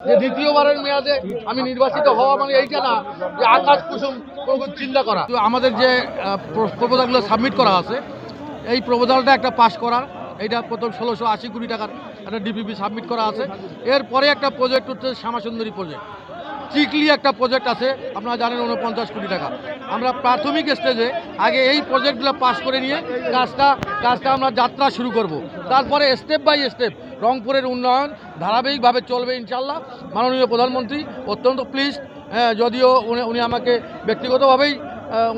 যে দ্বিতীয়বারের মেয়াদে আমি নির্বাচিত হওয়া মানে এইটা না যে আকাশ কুসুম চিন্তা করা। আমাদের যে প্রপোজালগুলো সাবমিট করা আছে, এই প্রপোজালটা একটা পাশ করার, এইটা প্রথম 1680 কোটি টাকার একটা ডিপিপি সাবমিট করা আছে। এরপরে একটা প্রজেক্ট হচ্ছে শ্যামাসুন্দরী প্রজেক্ট, চিকলি একটা প্রজেক্ট আছে, আপনারা জানেন 49 কোটি টাকা। আমরা প্রাথমিক স্টেজে আগে এই প্রজেক্টগুলো পাস করে নিয়ে কাজটা আমরা যাত্রা শুরু করব। তারপরে স্টেপ বাই স্টেপ রংপুরের উন্নয়ন ধারাবাহিকভাবে চলবে ইনশাল্লাহ। মাননীয় প্রধানমন্ত্রী অত্যন্ত প্লিজড, যদিও উনি আমাকে ব্যক্তিগতভাবেই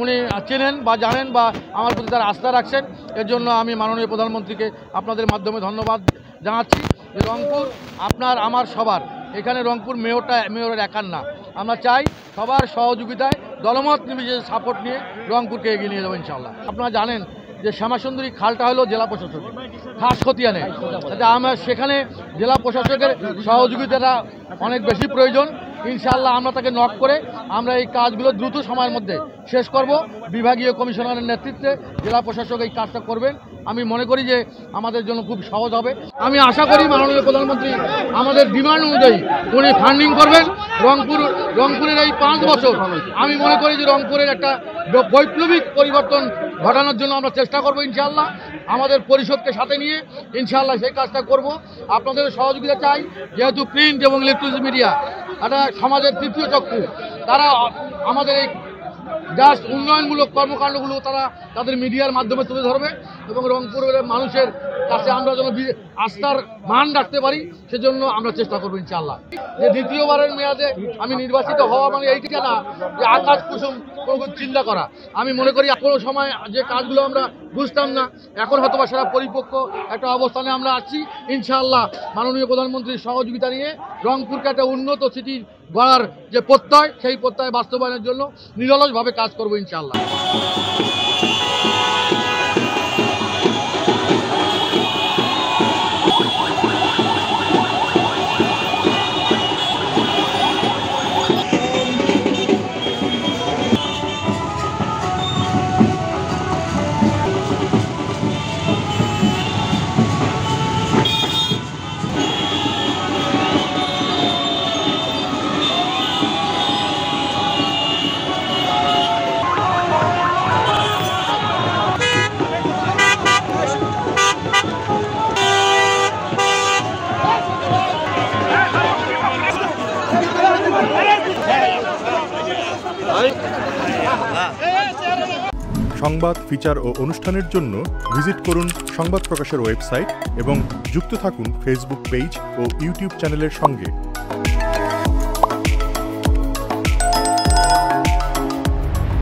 উনি চেনেন বা জানেন বা আমার প্রতি তার আস্থা রাখছেন, এর জন্য আমি মাননীয় প্রধানমন্ত্রীকে আপনাদের মাধ্যমে ধন্যবাদ জানাচ্ছি। যে রংপুর আপনার আমার সবার, এখানে রংপুর মেয়রের একার না। আমরা চাই সবার সহযোগিতায় দলমত নির্বিশেষে সাপোর্ট নিয়ে রংপুরকে এগিয়ে নিয়ে যাবো ইনশাল্লাহ। আপনারা জানেন যে শ্যামাসুন্দরী খালটা হলো জেলা প্রশাসক খাস খতিয়ানে, আমরা সেখানে জেলা প্রশাসকের সহযোগিতাটা অনেক বেশি প্রয়োজন। ইনশাআল্লাহ আমরা তাকে নক করে আমরা এই কাজগুলো দ্রুত সময়ের মধ্যে শেষ করব। বিভাগীয় কমিশনারের নেতৃত্বে জেলা প্রশাসক এই কাজটা করবেন। আমি মনে করি যে আমাদের জন্য খুব সহজ হবে। আমি আশা করি মাননীয় প্রধানমন্ত্রী আমাদের ডিমান্ড অনুযায়ী উনি ফান্ডিং করবেন। রংপুরের এই 5 বছর আমি মনে করি যে রংপুরের একটা বৈপ্লবিক পরিবর্তন ঘটানোর জন্য আমরা চেষ্টা করব ইনশাআল্লাহ। আমাদের পরিষদকে সাথে নিয়ে ইনশাআল্লাহ সেই কাজটা করব। আপনাদের সহযোগিতা চাই, যেহেতু প্রিন্ট এবং ইলেকট্রনিক মিডিয়া একটা সমাজের তৃতীয় চক্ষু, তারা আমাদের এই জাস্ট উন্নয়নমূলক কর্মকাণ্ডগুলো তারা তাদের মিডিয়ার মাধ্যমে তুলে ধরবে এবং রংপুরের মানুষের কাছে আমরা যেন আস্থার মান রাখতে পারি, সেজন্য আমরা চেষ্টা করবো ইনশাআল্লাহ। যে দ্বিতীয়বারের মেয়াদে আমি নির্বাচিত হওয়া মানে এইটা না যে আকাশ কুসুম চিন্তা করা। আমি মনে করি কোনো সময় যে কাজগুলো আমরা বুঝতাম না, এখন হয়তো বা সেটা পরিপক্ক একটা অবস্থানে আমরা আছি। ইনশাআল্লাহ মাননীয় প্রধানমন্ত্রীর সহযোগিতা নিয়ে রংপুরকে একটা উন্নত সিটি গড়ার যে প্রত্যয়, সেই প্রত্যয় বাস্তবায়নের জন্য নিরলসভাবে কাজ করবো ইনশাআল্লাহ। সংবাদ, ফিচার ও অনুষ্ঠানের জন্য ভিজিট করুন সংবাদ প্রকাশের ওয়েবসাইট এবং যুক্ত থাকুন ফেসবুক পেজ ও ইউটিউব চ্যানেলের সঙ্গে।